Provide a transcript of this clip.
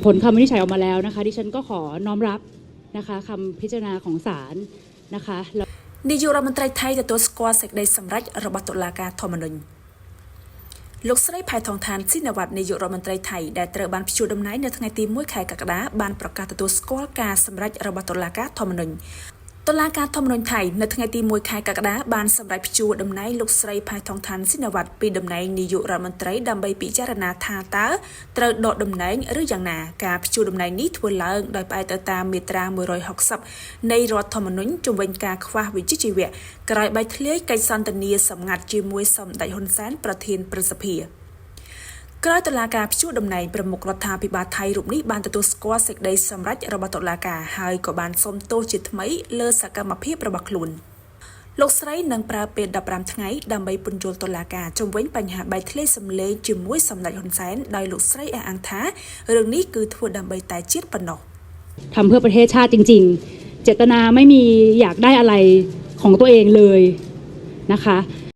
ผลคำวินิจฉัยออกมาแล้วนะคะดิฉันก็ขอน้อมรับนะคะคำพิจารณาของศาลนะคะនាយករដ្ឋមន្ត្រីថៃទទួលស្គាល់សេចក្តីសម្រេចរបស់តុលាការធម្មនុញ្ញលោកស្រីផៃថងឋានស៊ីនវត្តនាយករដ្ឋមន្ត្រីថៃដែលត្រូវបានព្យួរតំណែងនៅថ្ងៃទី1 ខែកក្កដាបានប្រកាសទទួលស្គាល់ការសម្រេចរបស់តុលាការធម្មនុញ្ញតុលាការធម្មនុញ្ញថៃនៅថ្ងៃទី1 ខែកក្កដាបានសម្រេចព្យួរតំណែងលោកស្រីផៃថងឋានស៊ីនវត្តពីតំណែងនាយករដ្ឋមន្ត្រីដើម្បីពិចារណាថាតើត្រូវដកតំណែងឬយ៉ាងណាការព្យួរតំណែងនេះធ្វើឡើងដោយផ្អែកទៅតាមមាត្រា160នៃរដ្ឋធម្មនុញ្ញជំវិញការខ្វះវិជ្ជាជីវៈក្រោយបែកធ្លាយកិច្ចសន្ទនាសម្ងាត់ជាមួយសម្ដេចហ៊ុនសែនប្រធានព្រឹទ្ធសភាក្រោយតុលាការព្យួរតំណែងប្រមុខរដ្ឋាភិបាលថៃរូបនេះបានទទួលស្គាល់សេចក្តីសម្រេចរបស់តុលាការហើយក៏បានសុំទោសជាថ្មីលើសកម្មភាពរបស់ខ្លួនលោកស្រីនឹងប្រើពេល15ថ្ងៃដើម្បីពន្យល់តុលាការជំវិញបញ្ហាបែកធ្លាយសម្លេងជាមួយសម្ដេចហ៊ុនសែនដោយលោកស្រីអះអាងថារឿងនេះគឺធ្វើដើម្បីតែជាតិប៉ុណ្ណោះทำเพื่อประเทศชาติจริงๆเจตนาไม่มีอยากได้อะไรของตัวเองเลยนะคะ